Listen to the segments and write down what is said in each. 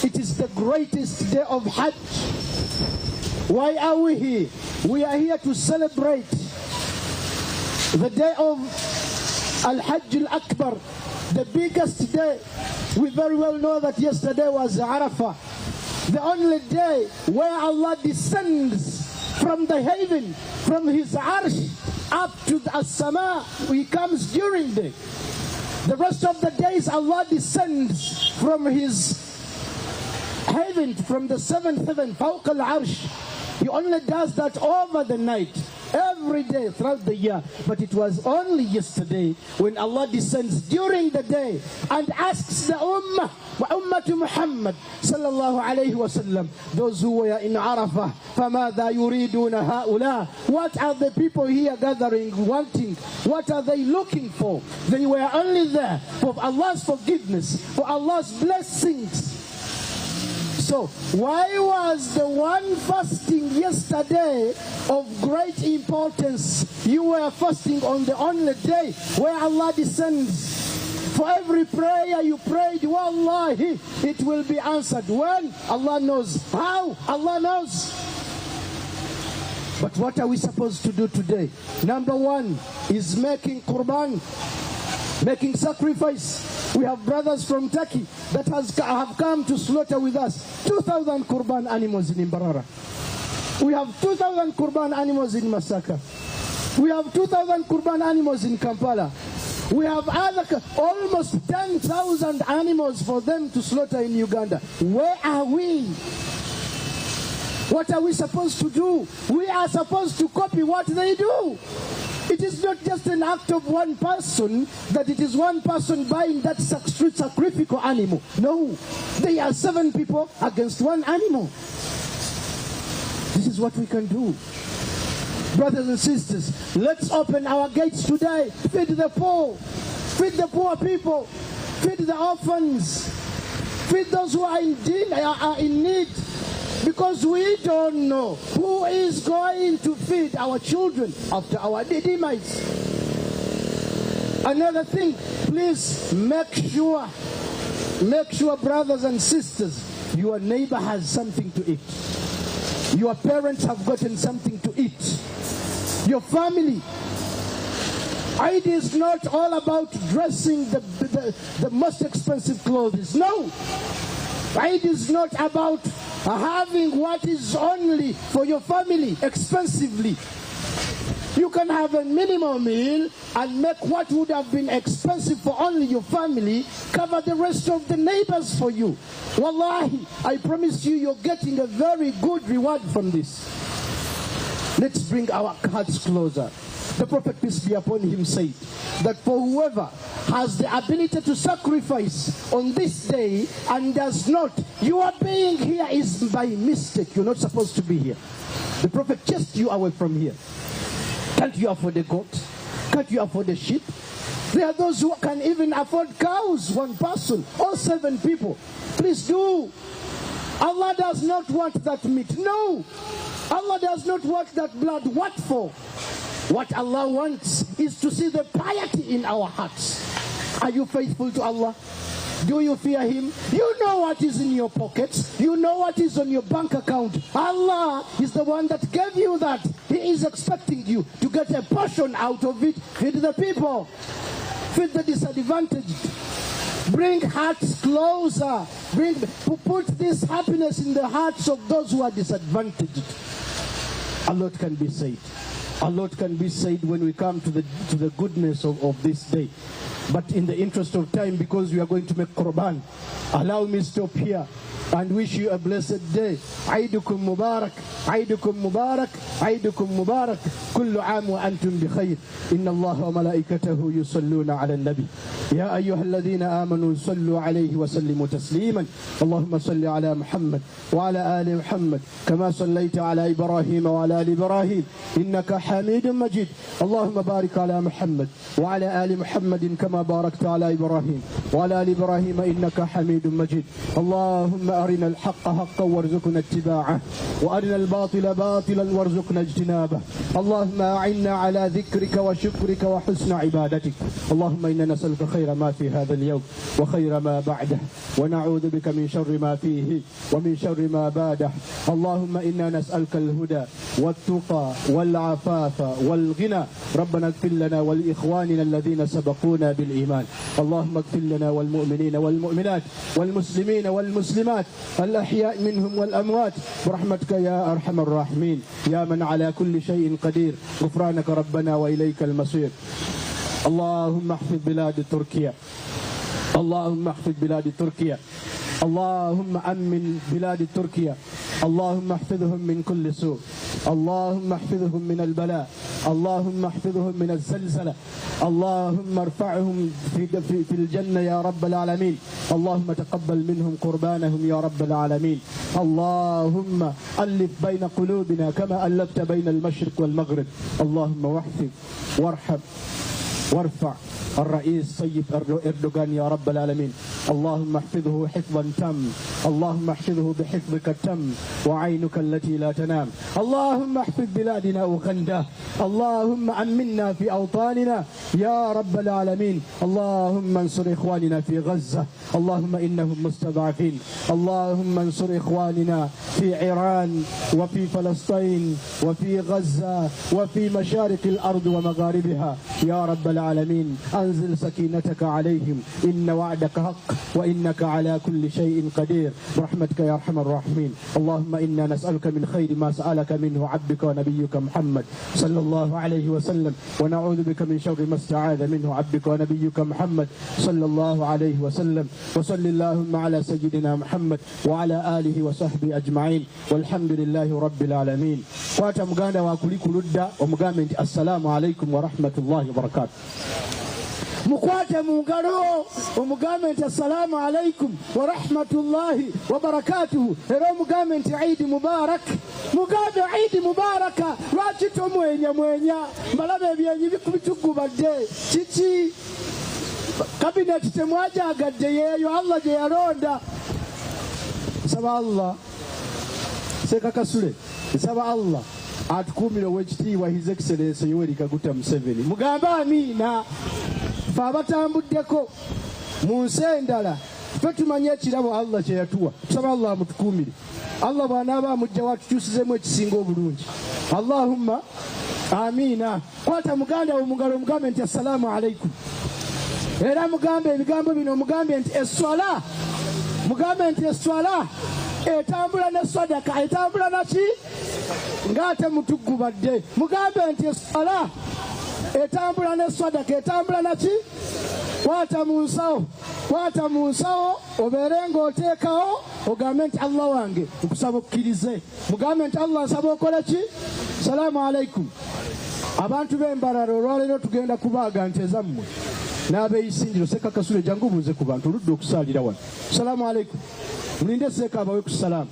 It is the greatest day of Hajj. Why are we here? We are here to celebrate the day of Al-Hajj Al-Akbar, the biggest day. We very well know that yesterday was Arafah, the only day where Allah descends from the heaven, from His Arsh up to the As-Sama. He comes during the day. The rest of the days Allah descends from His heaven, from the seventh heaven, Fawq al-Arsh. He only does that over the night, every day throughout the year. But it was only yesterday when Allah descends during the day and asks the Ummah, wa Ummatu Muhammad sallallahu alayhi wa sallam, those who were in Arafah, فَمَاذَا يُرِيدُونَ هَؤُلَاء? What are the people here gathering, wanting? What are they looking for? They were only there for Allah's forgiveness, for Allah's blessings. So, why was the one fasting yesterday of great importance? You were fasting on the only day where Allah descends. For every prayer you prayed, wallahi, it will be answered. When? Allah knows. How? Allah knows. But what are we supposed to do today? Number one is making qurban, making sacrifice. We have brothers from Turkey that have come to slaughter with us 2,000 Qurban animals in Mbarara. We have 2,000 Qurban animals in Masaka. We have 2,000 Qurban animals in Kampala. We have almost 10,000 animals for them to slaughter in Uganda. Where are we? What are we supposed to do? We are supposed to copy what they do. It is not just an act of one person, that it is one person buying that sacrificial animal. No, they are 7 people against one animal. This is what we can do. Brothers and sisters, let's open our gates today. Feed the poor people, feed the orphans, feed those who are in need. Because we don't know who is going to feed our children after our demise. Another thing, please make sure, brothers and sisters, your neighbor has something to eat. Your parents have gotten something to eat. Your family. Eid is not all about dressing the most expensive clothes. No. Eid is not about having what is only for your family expensively. You can have a minimum meal and make what would have been expensive for only your family cover the rest of the neighbors for you. Wallahi, I promise you, you're getting a very good reward from this. Let's bring our hearts closer. The Prophet, peace be upon him, said that for whoever has the ability to sacrifice on this day and does not, your being here is by mistake. You're not supposed to be here. The Prophet chased you away from here. Can't you afford a goat? Can't you afford a sheep? There are those who can even afford cows, one person or 7 people. Please do. Allah does not want that meat. No. Allah does not want that blood. What for? What Allah wants is to see the piety in our hearts. Are you faithful to Allah? Do you fear Him? You know what is in your pockets. You know what is on your bank account. Allah is the one that gave you that. He is expecting you to get a portion out of it. Feed the people. Feed the disadvantaged. Bring hearts closer. Put this happiness in the hearts of those who are disadvantaged. A lot can be said. A lot can be said when we come to the goodness of this day. But in the interest of time, because we are going to make Qurban, allow me to stop here and wish you a blessed day. Aidukum Mubarak, Aidukum Mubarak, Aidukum Mubarak. Kullu aam wa antum bi khayr. Inna Allah wa malaikatahu yusalluna ala nabi. Ya ayyuha alladhina amanu sallu alayhi wa sallimu tasliman. Allahumma salli ala Muhammad wa ala ali Muhammad. Kama sallayta ala Ibrahim wa ala ali Ibrahim. Innaka hamidun majid. Allahumma barik ala Muhammad wa ala ali Muhammadin kama باركت على إبراهيم وعلى آل إبراهيم إنك حميد مجيد. اللهم أرنا الحق حقا وارزقنا اتباعه وأرنا الباطل باطلا وارزقنا اجتنابه. اللهم أعنا على ذكرك وشكرك وحسن عبادتك. اللهم إنا نسألك خير ما في هذا اليوم وخير ما بعده، ونعوذ بك من شر ما فيه ومن شر ما بعده. اللهم إنا نسألك الهدى والتقى والعفاف والغنى. ربنا اغفر لنا ولإخواننا الذين سبقونا بالإيمان. اللهم اغفر لنا والمؤمنين والمؤمنات والمسلمين والمسلمات الأحياء منهم والأموات برحمتك يا أرحم الراحمين يا من على كل شيء قدير. غفرانك ربنا وإليك المصير. اللهم احفظ بلاد تركيا، اللهم احفظ بلاد تركيا، اللهم أمن بلاد تركيا، اللهم احفظهم من كل سوء، اللهم احفظهم من البلاء، اللهم احفظهم من الزلزلة، اللهم ارفعهم في الجنة يا رب العالمين. اللهم تقبل منهم قربانهم يا رب العالمين. اللهم ألف بين قلوبنا كما ألفت بين المشرق والمغرب. اللهم واحفظ وارحم وارفع الرئيس طيب أردوغان يا رب العالمين. اللهم احفظه حفظا تام، اللهم احفظه بحفظك التام وعينك التي لا تنام. اللهم احفظ بلادنا أوغندا، اللهم أمنا في أوطاننا يا رب العالمين. اللهم انصر إخواننا في غزة، اللهم إنهم مستضعفين. اللهم انصر إخواننا في إيران وفي فلسطين وفي غزة وفي مشارق الأرض ومغاربها يا رب العالمين. أنزل سكينتك عليهم، إن وعدك حق وإنك على كل شيء قدير برحمتك يا أرحم الراحمين. اللهم إنا نسألك من خير ما سألك منه عبدك ونبيك محمد صلى الله عليه وسلم، ونعوذ بك من شر ما استعاذ منه عبدك ونبيك محمد صلى الله عليه وسلم. وصل اللهم على سيدنا محمد وعلى آله وصحبه أجمعين والحمد لله رب العالمين. kwata muganda wakuli kuludda omugambe nti assalamu alaikum wa rahmatullahi wa barakatuh. Mukwate mu ngalo omugambe nti assalamu alaikum wa rahmatullahi wa barakatuhu. Era omugambe nti Eid Mubarak. Mugambe Eid Mubaraka. Lwaki tomwenya mbalabe ebyenyi bikubitugubadde kiki kabineti temwajagadde yeeyo Allah gye yalonda. Nsaba Allah Seka Kasule, nsaba Allah atukuumire ow'ekitiibwa His Excellency Yoweri Kaguta Museveni. Mugambe amiina. Fe abatambuddeko mu nsi endala fe tumanye ekirabo Allah kye yatuwa. Tusaba Allah amutukuumire. Allah bw'anaaba amugjawo atukyusizeemu ekisinga obulungi. Allahumma amiina. Kwata muganda wo mu ngalo omugambe nti assalamu alaikum. Era mugambe ebigambo bino mugambe nti eswala. Mugambe nti eswala etambula ne sadaka etambula naki ng'ate mutugubadde. Mugambe nti eswala etambula ne sadaka etambula naki kwata mu nsawo obeere ng'oteekawo ogambe nti Allah wange nkusaba okkirize. Mugambe nti Allah nsaba okole ki. Salaamu alaikum. Abantu b'Embarara olwaleero tugenda kubaaga nte zammwe n'abeeyisingiro. Seka Kasule jangu buuze ku bantu oludde okusaalira wano. Salaamu alaikum. Mulinde Seeka abawe ku salaamu.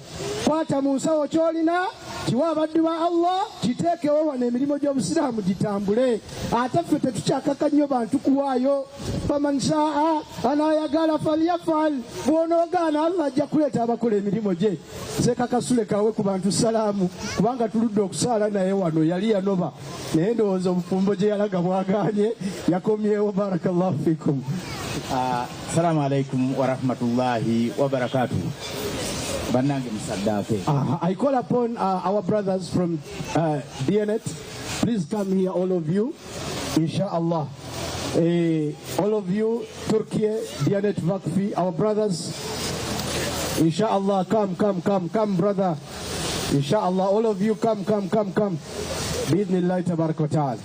Kwata mu nsawo ky'olina kiwa abaddu ba Allah kiteekewo wano emirimu gy'obusiraamu gitambule. Ate ffe tetukyakaka nnyo bantu kuwaayo. Faman shaa anaayagala falyafal. Bw'onoogaana Allah ajja kuleeta abakola emirimu gye. Seeka Kasule kawe ku bantu salaamu kubanga tuludde okusaala naye wano yali yanoba naye ndowooza obufumbo gye yalaga bwagaanye yakomyewo. Barakallahu fikum. Assalamu alaikum wa rahmatullahi wa barakatuh. Banange Musaddake. I call upon our brothers from DNet. Please come here, all of you, inshallah. All of you, Turkey, DNet Vakfi, our brothers, inshallah, come, brother. Inshallah, all of you, come. Bismillah, tabarak wa ta'ala.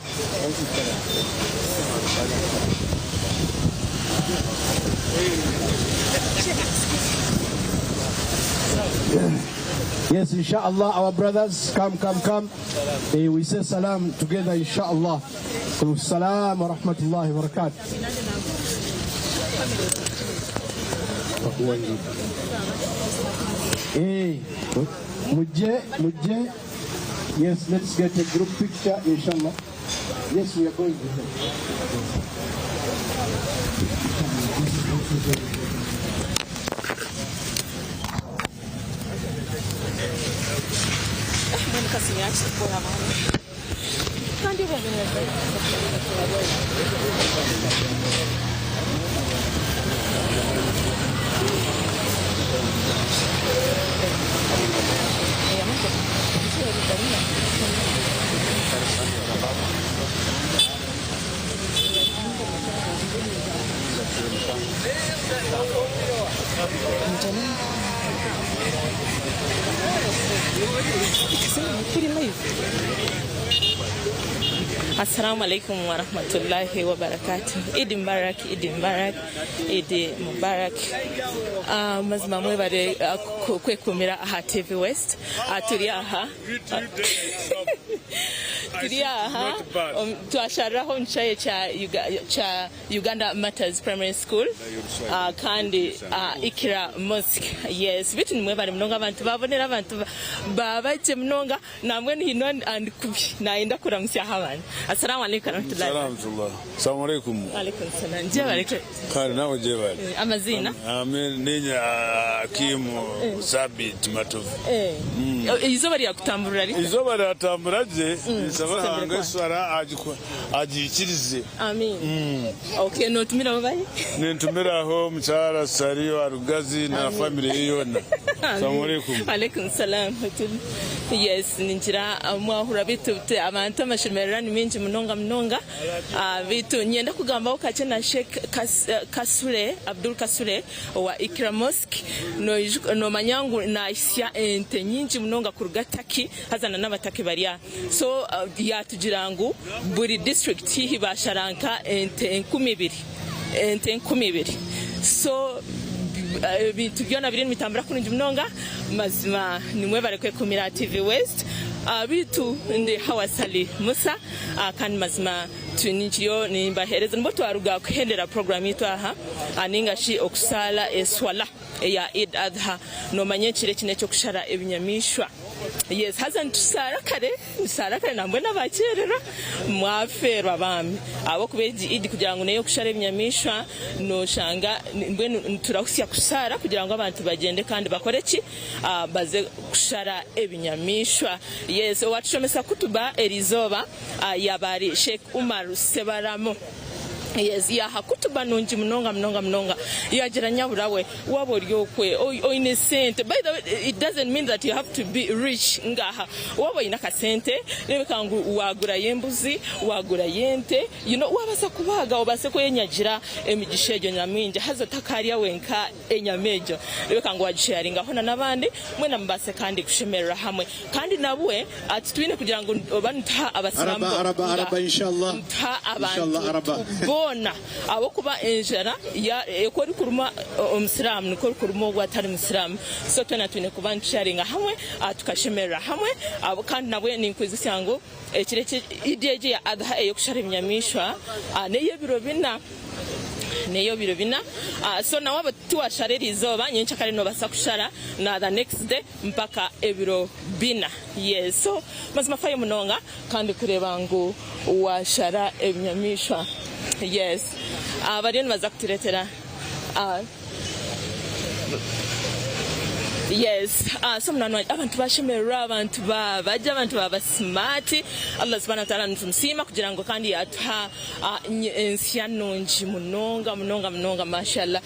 Yes, inshallah, our brothers, come. We say salam together, inshallah. Salam wa rahmatullahi wa barakatuh. Mujje. Yes, let's get a group picture, inshallah. Yes, we are going to. Assalamu alaikum wa rahmatullahi wa barakatuh. Eid Mubarak, Eid Mubarak, Eid Mubarak. Mazima mwebale kwekumira aha TV West. Turi aha. Turi aha. Twasharaho nchaye cha Uganda Matters Primary School. Kandi Ikira Mosque. Yes, bitu mwebale mnonga abantu babonera abantu babaje mnonga namwe hino and kubi naenda kuramsya habantu. Assalamu alaikum warahmatullahi wabarakatuh. Assalamu alaikum. Wa alaikum salam. Jeba alaikum. Kari nawe jeba. Amazina. Amen ninya Akimu Sabit Matovu. Izoba lya kutamburira liko. Izoba lya tamburaje isaba hange swara ajikirize. Amen. Okay, no tumira babaye. Nentumira ho mchara Sariyo Arugazi na family yona. Assalamu alaikum. Wa alaikum salam. Yes, ninjira mwahura bitu abantu amashemerani minji mnonga bitu nyenda kugamba ukache na Sheikh Kasule Abdul Kasule wa Ikira Mosque no manyangu na isya ente nyinji mnonga kurugataki hazana n'abataki bariya so yatugirangu buri district hibasharanka ente 12 so bintu byona biri mitambura kunje mnonga mazima nimwe barekwe kumira TV West bitu ndi hawasali Musa kandi mazima twinjiyo nimbahereza mbo twaruga kuhendera program yitu aha aninga shi okusala eswala ya Eid Al Adhuha no manyekire kine cyo kushara ebinyamishwa. Yes, hazan tusara kare nambwe nabakerera mwaferwa bami abo kubeji Eid kugira ngo neyo kushara ebinyamishwa no shanga mbwe turakusya kusara kugira ngo abantu bagende kandi bakore ki baze kushara ebinyamishwa. Yes, watushomesa kutuba erizoba yabari Sheikh Umar Sebaramo. Yes, ya hakutuba nunji mnonga yageranya burawe waboryokwe o innocent. By the way, it doesn't mean that you have to be rich ngaha wabo ina kasente nebekangu wagura yembuzi wagura yente wabasa kubaga obase ko yenyagira emigishejo nyaminje hazo takariya wenka enyamejo nebekangu wagisharinga hona nabandi mwena mbase kandi kushemerera hamwe kandi nabwe atitwine kugira ngo bantu abasilamu araba inshallah abantu bona abo kuba enjara ya ekori kuruma omusiramu nikori kuruma ogwatari musiramu so twine kuba sharinga hamwe tukashemerera hamwe abo kandi nabwe ninkuzisya ngo ekireke ideje ya Adhuha eyo kushara ebinyamishwa neyo biro bina so nawe tuwasharira izoba nyencha kare no basa kushara na the next day mpaka ebiro bina. Yes, so mazima fayo munonga kandi kureba ngo washara ebinyamishwa. Yes, abari baza kuturetera yes, so mnanwa abantu bashemera abantu baje abantu baba smart. Allah subhanahu wa ta'ala ntumsima kugira ngo kandi atuha ensyanonji munonga mashallah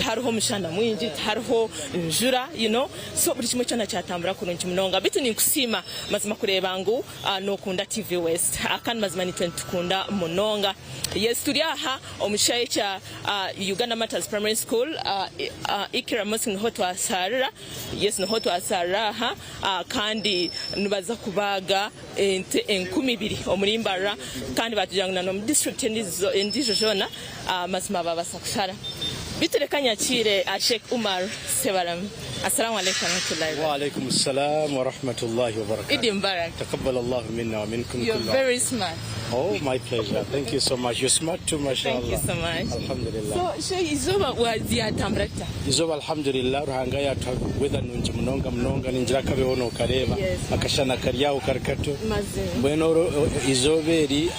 hariho mushana mwinji hariho njura so buri kimwe cyana cyatambura kurunji munonga bitu ni kusima mazima kureba ngo no kunda TV West akandi mazima ni 20 kunda munonga. Yes, turi aha omushaye cha Uganda Matters Primary School Ikira Mosque hoto asarira. Yes, no hoto asaraha kandi nubaza kubaga ente 12 Omuri Mbarara kandi batujangana no district ndijo jona mazima babasa kushara biterekanya chire Sheikh Umar Sebaramo. Assalamu alaikum warahmatullahi wa alaikum assalam wa rahmatullahi wa barakatuh. Eid Mubarak. Taqabbal Allah minna wa minkum. You're very smart. Oh, my pleasure. Thank you so much. You're smart too, mashallah. Thank you so much. Alhamdulillah. So izoba wazia tambrata. Izoba alhamdulillah ruhangaya whether nunji mnonga ninjira kabehono kareba akashana karyawo karkato. Bueno izoberi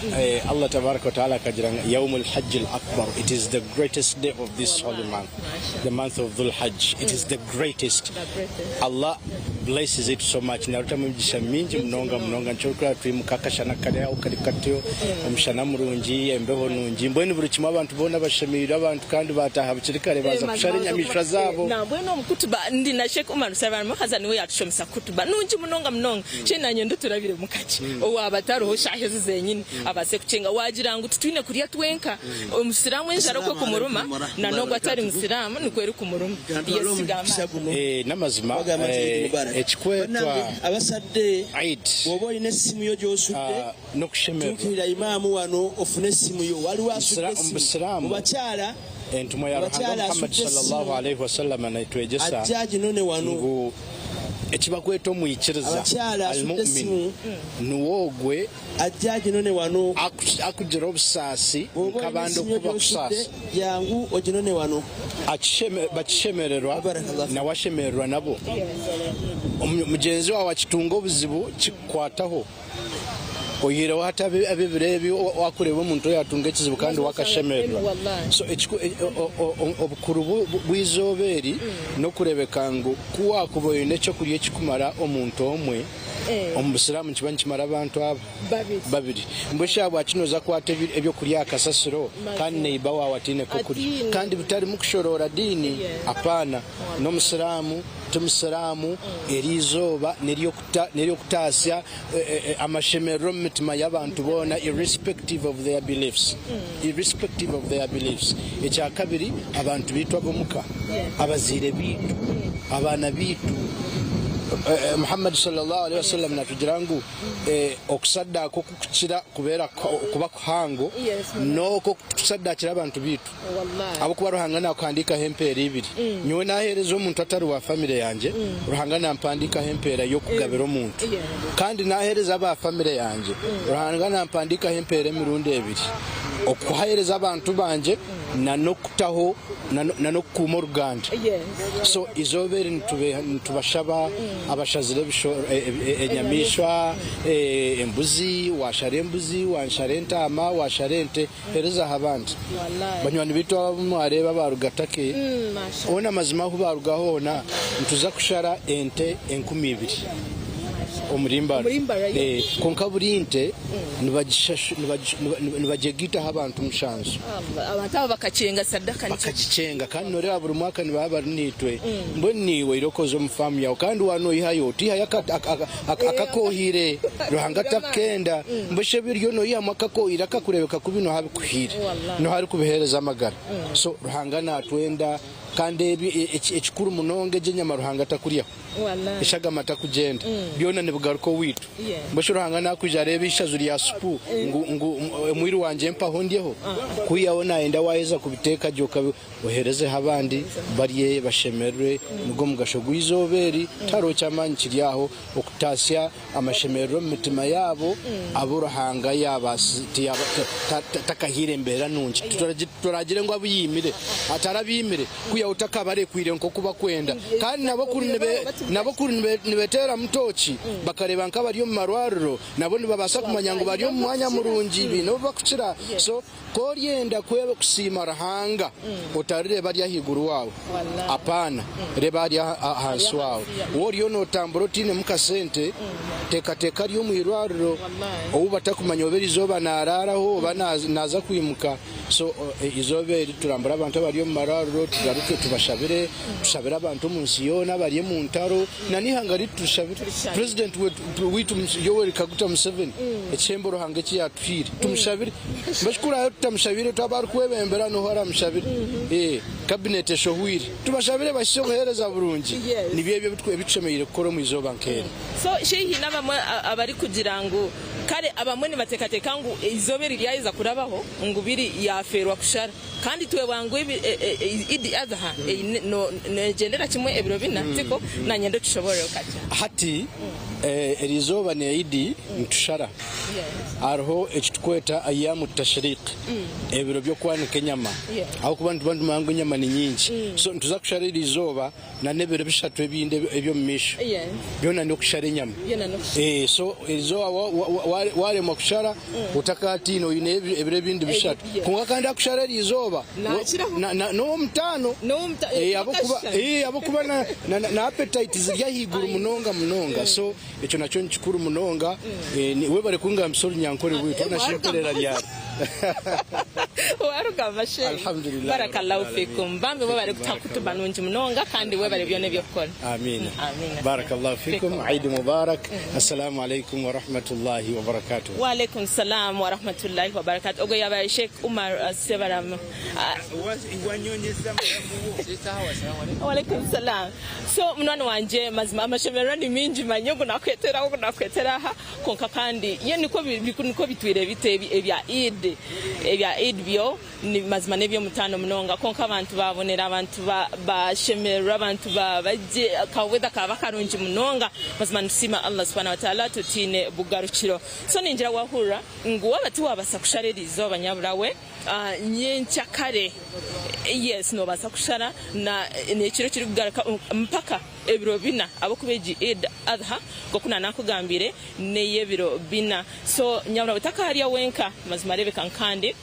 Allah tabaraka wa taala kajiranga Yawmul Hajj al-Akbar. It is the greatest day of this holy month. The month of Dhul Hajj. It is the greatest least. Allah blesses it so much. Naruta mujisha mingi mnonga nchokura twimukakashana kare aho kari katyo umushana murungi embeho nungi mbone buri kimwe abantu bona bashemirira abantu kandi bataha bukirikare baza kushara nyamishwa zabo na mbone omukutuba ndi na Sheikh Umar Usabana mukaza niwe yatushomisa kutuba nungi mnonga chenanye ndo turabire mukaki owabataroho shahe zenyine abase kucenga wagira ngo tutwine kuriya twenka umusiramu enjaro ko kumuruma na nogwa atari musiramu ni kweri kumuruma yesigama namazima ekikwetwa abasadde Eid bobo ine simu yo gyosudde no kushemera tukira imamu wano ofune simu yo wali wasudde simu bakyala entumo ya Muhammad sallallahu alaihi wasallam anaitwejesa ajaji none wano ekibakweta omuyikiriza almu'min nuwogwe ajaji none wano akugira obusaasi nk'abandi okuba kusaasi yangu oginone wano bakishemererwa nawashemererwa nabo mugenzi wawe akitunga obuzibu kikwataho oyireho hata abibirebi wakureba omuntu yatunga ekizibu kandi wakashemererwa so obukuru bw'izoberi no kurebeka ngo kuwakuboye n'ekyo kuriya ekikumara omuntu omwe omusiramu kiba nikimara abantu abo babiri mbweshaabwe akinoza kwata ebyo kurya akasasiro kandi neiba wawe atine kokuri kandi bitari mukushorora dini apana n'omusiramu tumusiramu erizoba neryokutasya amashemerero mu mitima y'abantu bona irrespective of their beliefs ekyakabiri abantu bitu abomuka abazire bitu abaana bitu Muhammad sallallahu alaihi wasallam natugira ngu okusadda ko kukira kubera kuba kuhango noko kusaddakira abantu bitu abo kuba ruhangana kwandika hempera ibiri nyowe nahereza omuntu atari wa family yanje ruhangana mpandika hempera yo kugabira omuntu kandi nahereza aba family yanje ruhangana mpandika hempera emirundi ebiri okuhahereza abantu banje nanokutaho nanokuma oruganda so izobere ntubashaba abashazire enyamishwa embuzi washare embuzi wanshare ntama washare ente hereza habandi banywani bitu abamwareba barugatake ona mazima ku barugahona ntuza kushara ente 12 omurimbara konka burinte nibajegita abantu mushanzo abantu abo bakacenga sadaka bakacicenga kandi norera buri mwaka nibaba nitwe mboniwe irokozo mufamu yawe kandi wano ihayo tiha akakohire ruhanga takenda mbeshe biryo no yamwa akakohira akakurebeka kubino habi kuhira no hari kubihereza amagara so ruhanga natwenda kandi ekikuru munonge jenyama ruhanga takuriya ishaga mata kugenda byona nibugaruko witu mbasho ruhanga nakujareba ishazuri ya supu ngo mwiri wanje mpaho ndiho kuyabona enda waheza kubiteka joka ohereze habandi bariye bashemerwe nugo mugasho gwizoberi taro cyamanyi kiriyaho okutasya amashemerero mutima yabo abo ruhanga yabasiti takahire mbera nungi turagire ngo abuyimire atarabimire kuya utakabare kwire nko kuba kwenda kandi nabokuru nibetera mtochi bakareba nkaba ryo marwariro nabo nibabasa kumanya ngo bari mu mwanya murungi bino bakukira so koryenda kwebe kusima rahanga otarire bari yahiguru wawe apana reba ari hansi wawe woriyo no tamborotine mukasente teka ryo mwirwariro obatakumanya oberi zoba nararaho banaza kwimuka so izoberi turambura abantu bari mu marwariro tugaruke tubashabire tushabira abantu munsi yona bari mu ntaro nani hangari tushabire president witu Yoweri Kaguta Museveni echemboro hange yatwire tumushabire bashikura tumushabire twabaru kwebembera no hora mushabire cabinet eshohwire tubashabire bashohereza burungi nibyo bitwe bicemeye koro mu izo bankere so shehi nabamwe abari kugira ngo kare abamwe nibatekateka ngo izoberi ryayiza kurabaho ngubiri yaferwa kushara kandi twe wangu Eid Al Adhuha no negendera kimwe ebiro binatiko nanyendo tushobora kati hati erizoba ne Eid ntushara arho ekitkweta ayamu tashriq ebiro byo kwanika nyama aho kubantu mangu nyama ni nyingi so ntuza kushara erizoba na nebiro bishatu ebinde ebyo mmisho byona no kushara nyama so erizoba waremwa kushara utakati ino ine ebire bindi bishatu kunga kandi akushara lizoba no mutano abokuba na appetite zirya higuru munonga so echo nacho nchikuru munonga we bari kunga msori nyankore bwitu na shimperera lyari waruka bashe alhamdulillah barakallahu fikum bambe bo bari kutakutuba nunji munonga kandi we bari byone byokora amin barakallahu fikum Eid Mubarak assalamu alaikum wa rahmatullahi wa barakatuh wa alaikum salam wa rahmatullahi wa barakatuh ogo yaba Sheikh Umar Sebaram wa alaikum salam so mwana wanje mazima amashemera ni minji manyogo nakwetera ha konka kandi ye niko bitwire bitebi ebya Eid byo ni mazima nebyo mutano munonga konka abantu babonera abantu bashemera abantu baje kaweda kabakarunji munonga mazima nsima Allah subhanahu wa ta'ala tutine bugarukiro so ninjira wahura nguwa bati wabasakusharirizo abanyaburawe nyencha kare yes no basakushara na nekiro kiri kugaruka mpaka ebiro bina abokubeji Eid Adha gokuna nakugambire neye biro bina so nyabura butaka hariya wenka mazima rebe kankandi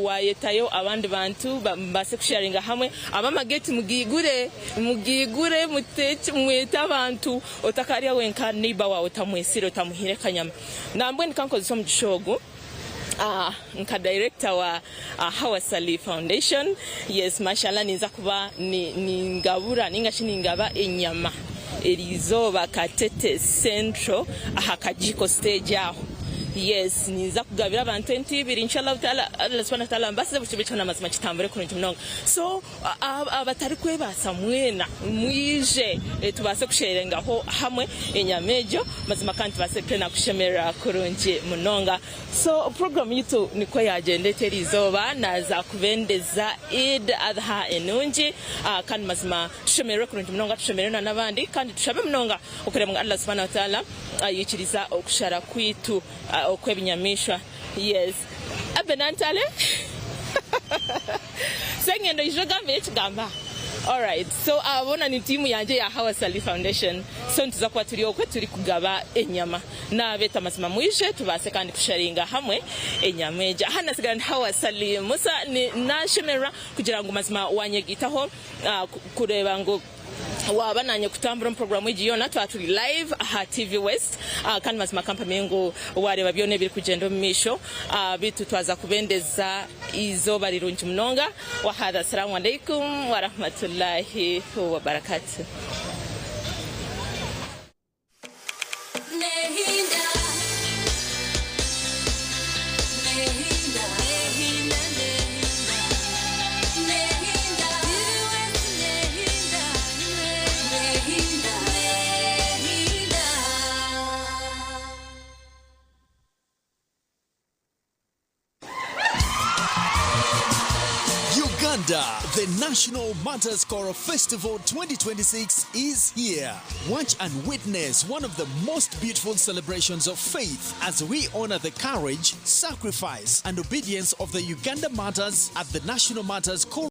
wayetayo abandi bantu base kusharinga hamwe abamageti mugigure muteche mweta abantu otakariya wenka niba wa utamwesire utamuhire kanyama nambwe nikankoze so mugishogo nka director wa Hawasali Foundation yes mashallah niza kuba ni ngabura ningashini ngaba enyama elizoba Katete Central ahakajiko stage aho yes niza kugabira abantu 20 inshallah taala Allah subhanahu wa ta'ala mbasize bucibicana mazima kitambere kuntu mnonga so abatari kwebasa mwena mwije tubase kusherengaho hamwe enyamejo mazima kandi base tena kushemera kurunje munonga so program yitu niko yagende terizoba naza kubendeza Eid Adha enunji kandi mazima tushemera kurunje munonga tushemerana nabandi kandi tushabe munonga ukuremwa Allah subhanahu wa ta'ala yikiriza okushara kwitu okwebinyamishwa yes abenantale sengendo ijogambe ekigamba alright so abona ni timu yanje ya Hawasali Foundation so ntuza kwa turi okwe turi kugaba enyama na beta mazima mwishe tubase kandi kusharinga hamwe enyama eja hana sigara Hawasali musa ni nashemera kugira ngo mazima wanyegitaho kureba ngo wabananye kutambura program yiyo natwa turi live ha TV West kandi mazima kampani ngo wareba byone biri kugenda misho bitu twaza kubendeza izoba rirunji munonga wa hada assalamu alaikum wa rahmatullahi wa barakatuh The National Matters Choral Festival 2026 is here. Watch and witness one of the most beautiful celebrations of faith as we honor the courage, sacrifice, and obedience of the Uganda Martyrs at the National Matters Choral